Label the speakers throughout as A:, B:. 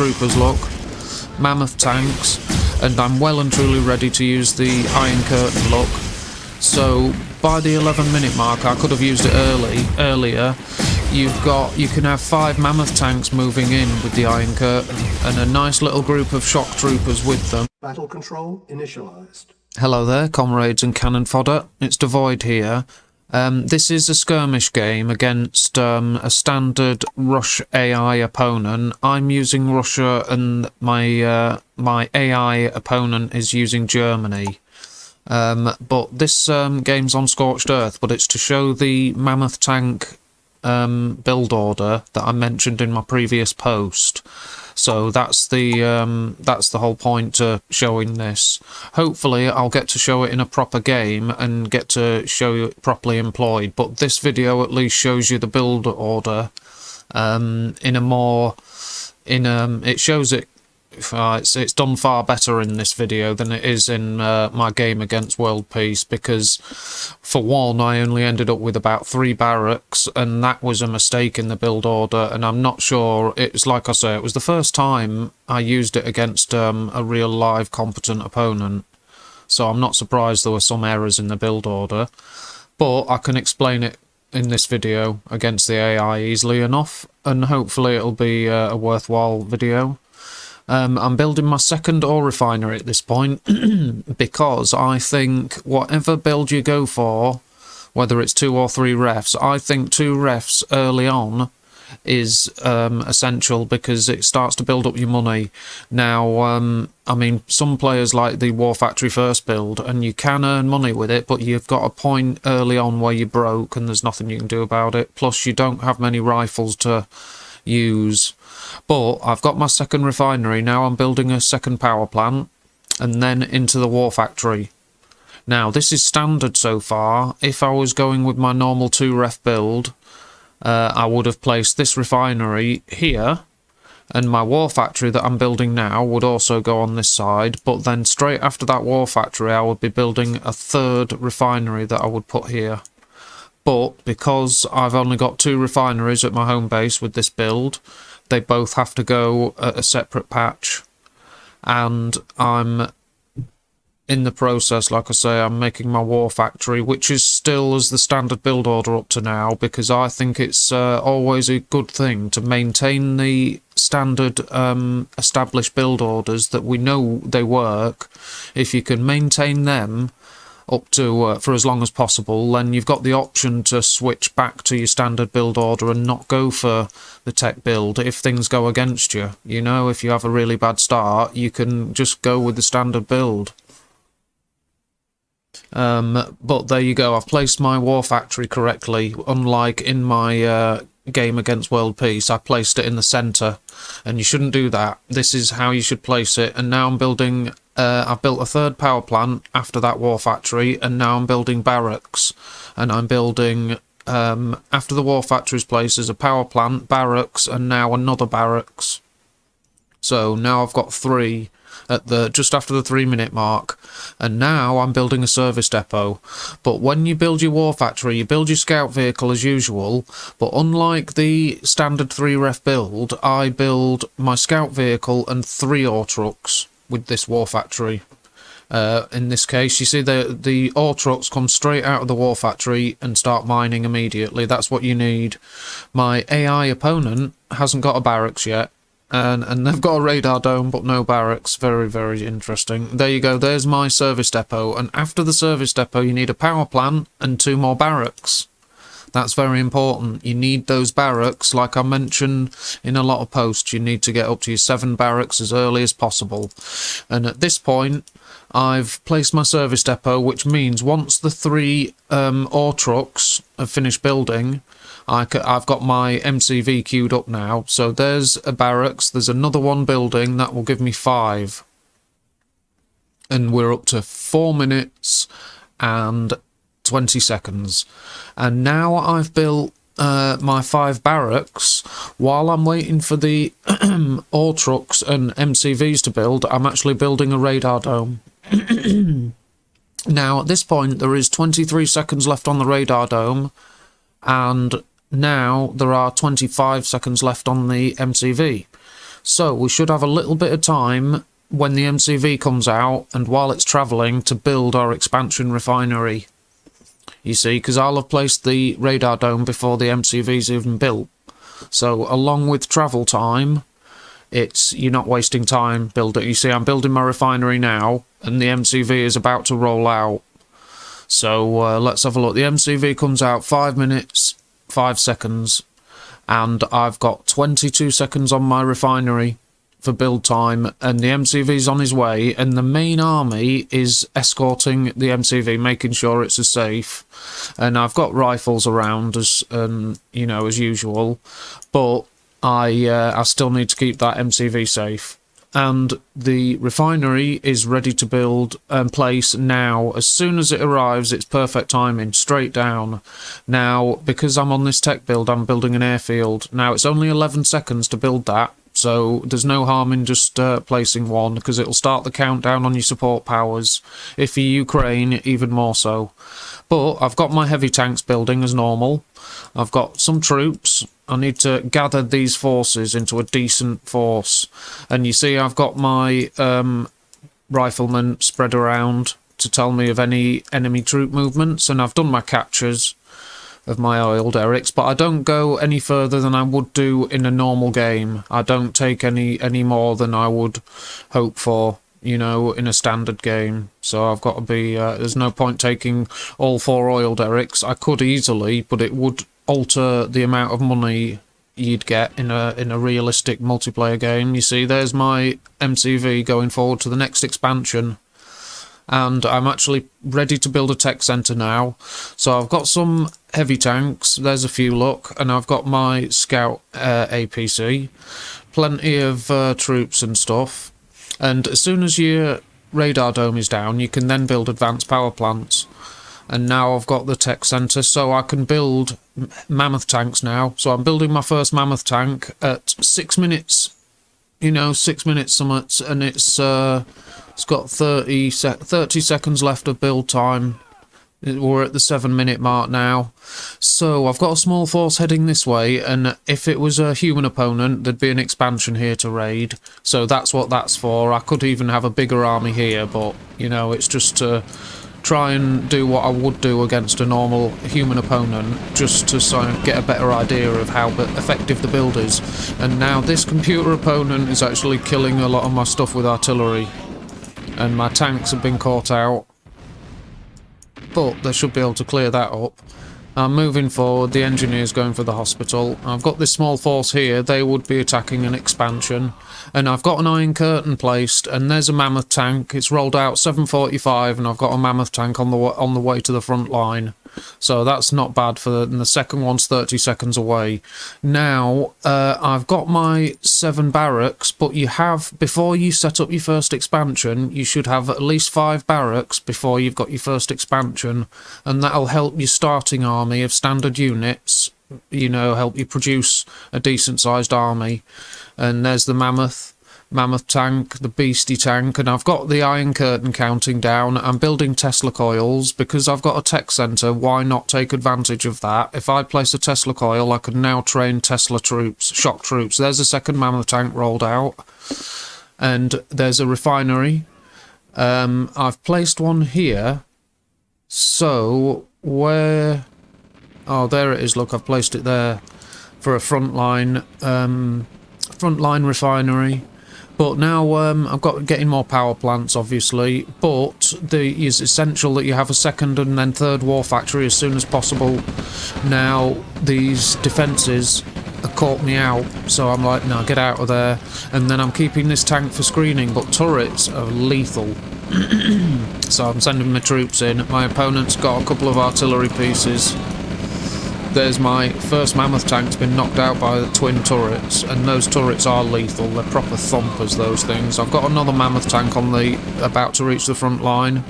A: troopers, look. Mammoth tanks. And I'm well and truly ready to use the Iron Curtain, look. So, by the 11-minute mark, I could have used it earlier. You can have 5 Mammoth tanks moving in with the Iron Curtain, and a nice little group of shock troopers with them.
B: Battle control initialized.
A: Hello there, comrades and cannon fodder. It's Dvoid here. This is a skirmish game against a standard Rush AI opponent. I'm using Russia, and my AI opponent is using Germany. But this game's on Scorched Earth, but it's to show the Mammoth Tank build order that I mentioned in my previous post. So that's the whole point to showing this. Hopefully I'll get to show it in a proper game and get to show you it properly employed, but this video at least shows you the build order it shows it. It's done far better in this video than it is in my game against Worldpeace, because for one, I only ended up with about 3 barracks, and that was a mistake in the build order, and I'm not sure, it's like I say, it was the first time I used it against a real live competent opponent, so I'm not surprised there were some errors in the build order, but I can explain it in this video against the AI easily enough, and hopefully it'll be a worthwhile video. I'm building my second ore refinery at this point because I think whatever build you go for, whether it's 2 or 3 refs, I think 2 refs early on is essential, because it starts to build up your money. Now, I mean, some players like the War Factory first build, and you can earn money with it, but you've got a point early on where you're broke and there's nothing you can do about it. Plus, you don't have many rifles to use. But I've got my second refinery, now I'm building a second power plant, and then into the War Factory. Now, this is standard so far. If I was going with my normal 2 ref build, I would have placed this refinery here, and my War Factory that I'm building now would also go on this side, but then straight after that War Factory I would be building a 3rd refinery that I would put here. But because I've only got 2 refineries at my home base with this build, they both have to go at a separate patch, and I'm in the process, like I say, I'm making my War Factory, which is still as the standard build order up to now, because I think it's always a good thing to maintain the standard established build orders that we know they work. If you can maintain them up to for as long as possible, then you've got the option to switch back to your standard build order and not go for the tech build if things go against you. You know, if you have a really bad start, you can just go with the standard build. But there you go, I've placed my War Factory correctly, unlike in my game against Worldpeace. I placed it in the centre, and you shouldn't do that. This is how you should place it. And now I'm building, I've built a 3rd power plant after that War Factory, and now I'm building barracks. And I'm building, after the War Factory's place is a power plant, barracks, and now another barracks. So now I've got 3 at the just after the 3-minute mark, and now I'm building a service depot. But when you build your War Factory, you build your scout vehicle as usual, but unlike the standard 3 ref build, I build my scout vehicle and 3 ore trucks with this War Factory. In this case, you see the ore trucks come straight out of the War Factory and start mining immediately. That's what you need. My AI opponent hasn't got a barracks yet, and they've got a radar dome but no barracks. Very, very interesting. There you go, there's my service depot, and after the service depot you need a power plant and 2 more barracks. That's very important. You need those barracks, like I mentioned in a lot of posts. You need to get up to your 7 barracks as early as possible. And at this point, I've placed my service depot, which means once the 3 ore trucks have finished building, I've got my MCV queued up now. So there's a barracks, there's another one building, that will give me 5. And we're up to 4 minutes and 20 seconds. And now I've built my 5 barracks. While I'm waiting for the ore trucks and MCVs to build, I'm actually building a radar dome. Now at this point there is 23 seconds left on the radar dome, and now there are 25 seconds left on the MCV. So we should have a little bit of time when the MCV comes out and while it's travelling to build our expansion refinery. You see, because I'll have placed the radar dome before the MCV's even built. So along with travel time, you're not wasting time building. You see, I'm building my refinery now and the MCV is about to roll out. So let's have a look. The MCV comes out 5 minutes, 5 seconds, and I've got 22 seconds on my refinery for build time, and the MCV's on his way, and the main army is escorting the MCV, making sure it's safe. And I've got rifles around as you know, as usual, but I still need to keep that MCV safe. And the refinery is ready to build and place now. As soon as it arrives, it's perfect timing, straight down. Now, because I'm on this tech build, I'm building an airfield. Now, it's only 11 seconds to build that, so there's no harm in just placing one, because it'll start the countdown on your support powers. If you're Ukraine, even more so. But I've got my heavy tanks building as normal. I've got some troops. I need to gather these forces into a decent force. And you see, I've got my riflemen spread around to tell me of any enemy troop movements. And I've done my captures of my oil derricks, but I don't go any further than I would do in a normal game. I don't take any more than I would hope for, you know, in a standard game. So I've got to be, there's no point taking all 4 oil derricks. I could easily, but it would alter the amount of money you'd get in a realistic multiplayer game. You see, there's my MCV going forward to the next expansion. And I'm actually ready to build a tech centre now. So I've got some heavy tanks, there's a few, look, and I've got my scout APC, plenty of troops and stuff. And as soon as your radar dome is down, you can then build advanced power plants. And now I've got the tech centre, so I can build mammoth tanks now. So I'm building my first mammoth tank at 6 minutes, you know, 6 minutes summits, and it's got 30 seconds left of build time. We're at the 7-minute mark now. So I've got a small force heading this way, and if it was a human opponent, there'd be an expansion here to raid. So that's what that's for. I could even have a bigger army here, but, you know, it's just to try and do what I would do against a normal human opponent, just to sort of get a better idea of how effective the build is. And now this computer opponent is actually killing a lot of my stuff with artillery. And my tanks have been caught out, but they should be able to clear that up. I'm moving forward, the engineer's going for the hospital. I've got this small force here, they would be attacking an expansion. And I've got an iron curtain placed, and there's a mammoth tank. It's rolled out 7:45, and I've got a mammoth tank on the way to the front line. So that's not bad and the second one's 30 seconds away. Now, I've got my 7 barracks, but before you set up your first expansion, you should have at least 5 barracks before you've got your first expansion, and that'll help your starting army of standard units, you know, help you produce a decent-sized army. And there's the mammoth tank, the beastie tank, and I've got the iron curtain counting down. I'm building Tesla coils because I've got a tech centre. Why not take advantage of that? If I place a Tesla coil, I can now train Tesla troops, shock troops. There's a second mammoth tank rolled out, and there's a refinery. I've placed one here. So where? Oh, there it is. Look, I've placed it there for a frontline refinery. But now I've got getting more power plants, obviously, but it's essential that you have a second and then third war factory as soon as possible. Now, these defences have caught me out, so I'm like, no, get out of there. And then I'm keeping this tank for screening, but turrets are lethal. So I'm sending my troops in. My opponent's got a couple of artillery pieces. There's my first mammoth tank's been knocked out by the twin turrets, and those turrets are lethal. They're proper thumpers, those things. I've got another mammoth tank about to reach the front line.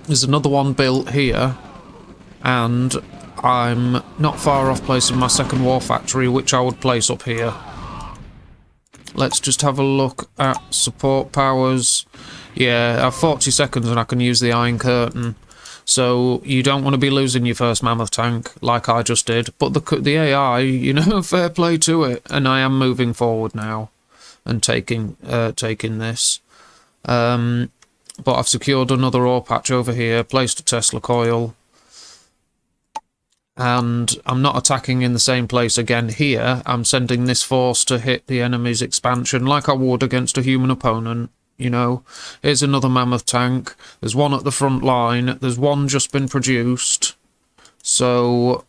A: There's another one built here, and I'm not far off placing my second war factory, which I would place up here. Let's just have a look at support powers. Yeah, I have 40 seconds and I can use the iron curtain. So you don't want to be losing your first mammoth tank like I just did. But the AI, you know, fair play to it. And I am moving forward now. and taking this. But I've secured another ore patch over here, placed a Tesla coil, and I'm not attacking in the same place again here. I'm sending this force to hit the enemy's expansion like I would against a human opponent. You know, here's another Mammoth tank. There's one at the front line. There's one just been produced. So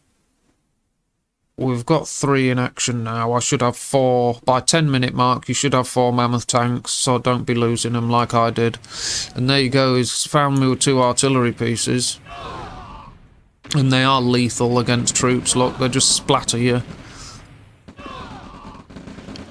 A: we've got 3 in action now. I should have 4. By 10-minute mark, you should have 4 Mammoth tanks, so don't be losing them like I did. And there you go, he's found me with 2 artillery pieces. And they are lethal against troops, look, they just splatter you.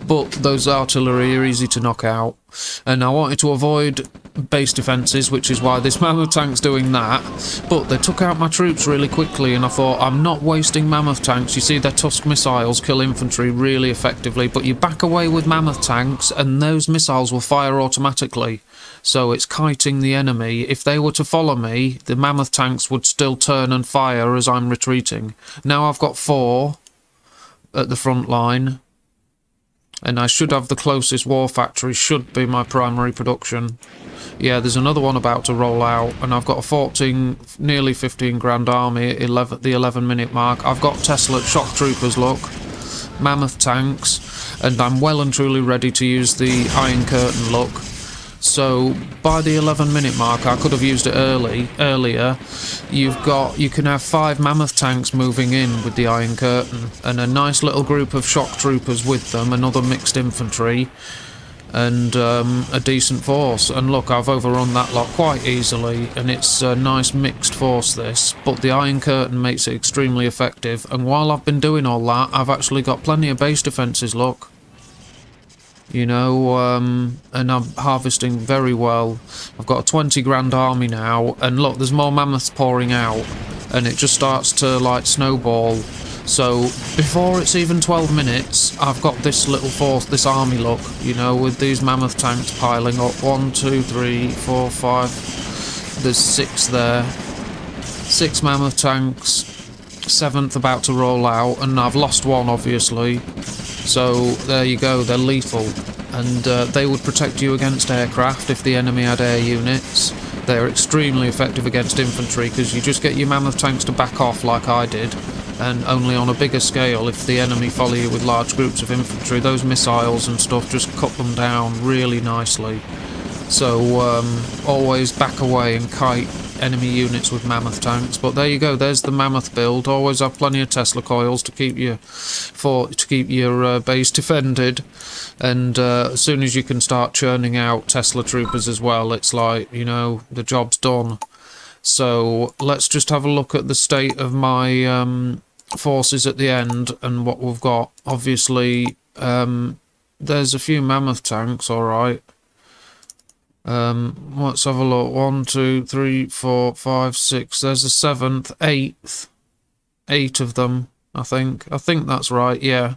A: But those artillery are easy to knock out. And I wanted to avoid base defences, which is why this Mammoth tank's doing that. But they took out my troops really quickly, and I thought, I'm not wasting Mammoth tanks. You see, their Tusk missiles kill infantry really effectively, but you back away with Mammoth tanks, and those missiles will fire automatically. So it's kiting the enemy. If they were to follow me, the Mammoth tanks would still turn and fire as I'm retreating. Now I've got 4 at the front line. And I should have the closest war factory, should be my primary production. Yeah, there's another one about to roll out, and I've got a nearly 15 grand army at the 11-minute mark. I've got Tesla shock troopers, look, Mammoth tanks, and I'm well and truly ready to use the Iron Curtain, look. So by the 11-minute mark, I could have used it earlier. You can have 5 Mammoth tanks moving in with the Iron Curtain, and a nice little group of shock troopers with them, another mixed infantry, and a decent force. And look, I've overrun that lot quite easily, and it's a nice mixed force this, but the Iron Curtain makes it extremely effective. And while I've been doing all that, I've actually got plenty of base defences, look. You know, and I'm harvesting very well. I've got a 20 grand army now, and look, there's more mammoths pouring out, and it just starts to, like, snowball. So, before it's even 12 minutes, I've got this little force, this army, look, you know, with these mammoth tanks piling up. 1, 2, 3, 4, 5, there's 6 there. 6 mammoth tanks, 7th about to roll out, and I've lost 1, obviously. So there you go, they're lethal, and they would protect you against aircraft if the enemy had air units. They're extremely effective against infantry, because you just get your mammoth tanks to back off like I did, and only on a bigger scale if the enemy follow you with large groups of infantry. Those missiles and stuff just cut them down really nicely. So always back away and kite enemy units with mammoth tanks. But there you go, there's the mammoth build. Always have plenty of Tesla coils to keep your base defended, and as soon as you can start churning out Tesla troopers as well, it's like, you know, the job's done. So let's just have a look at the state of my forces at the end and what we've got. Obviously there's a few mammoth tanks, all right. Let's have a look. 1, 2, 3, 4, 5, 6. There's a 7th, 8th. 8 of them, I think. I think that's right, yeah.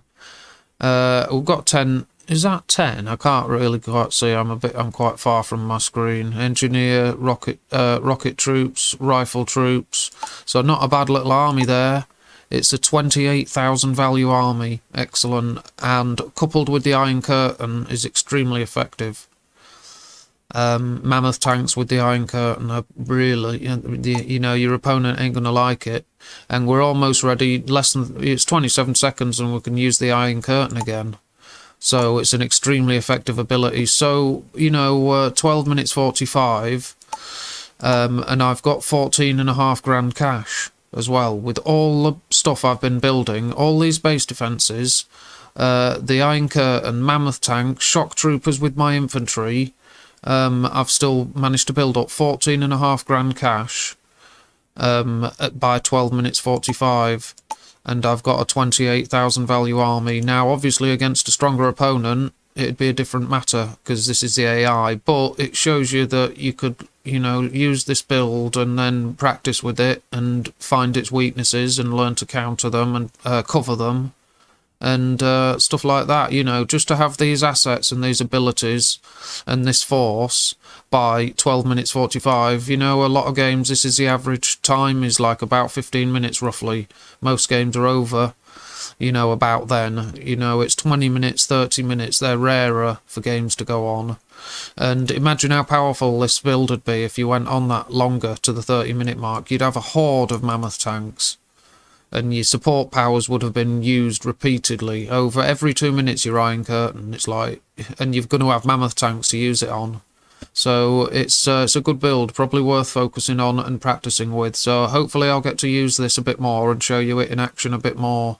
A: We've got 10. Is that 10? I can't really quite see. I'm quite far from my screen. Engineer, rocket troops, rifle troops. So not a bad little army there. It's a 28,000 value army. Excellent. And coupled with the Iron Curtain is extremely effective. Mammoth tanks with the Iron Curtain are really, you know, your opponent ain't gonna like it. And we're almost ready. It's 27 seconds and we can use the Iron Curtain again. So it's an extremely effective ability. So, you know, 12 minutes 45, and I've got 14.5 grand cash as well, with all the stuff I've been building, all these base defences, the Iron Curtain, mammoth tank, shock troopers with my infantry. I've still managed to build up 14.5 grand cash by 12 minutes 45, and I've got a 28,000 value army. Now, obviously, against a stronger opponent, it'd be a different matter, because this is the AI, but it shows you that you could, you know, use this build and then practice with it and find its weaknesses and learn to counter them and cover them. And stuff like that, you know, just to have these assets and these abilities and this force by 12 minutes 45, you know, a lot of games, this is the average time is like about 15 minutes roughly. Most games are over. you know, about then. You know, it's 20 minutes, 30 minutes, they're rarer for games to go on. And imagine how powerful this build would be if you went on that longer to the 30-minute mark. You'd have a horde of Mammoth tanks, and your support powers would have been used repeatedly. Over every 2 minutes you're Iron Curtain, it's like, and you're going to have Mammoth tanks to use it on. So it's a good build, probably worth focusing on and practicing with. So hopefully I'll get to use this a bit more and show you it in action a bit more.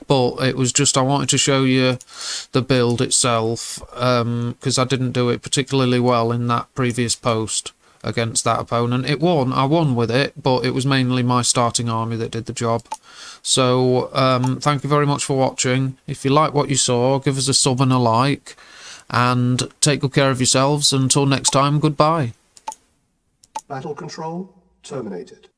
A: But it was just, I wanted to show you the build itself, because I didn't do it particularly well in that previous post against that opponent. I won with it, but it was mainly my starting army that did the job. So thank you very much for watching. If you like what you saw, give us a sub and a like. And take good care of yourselves. Until next time, goodbye.
B: Battle control terminated.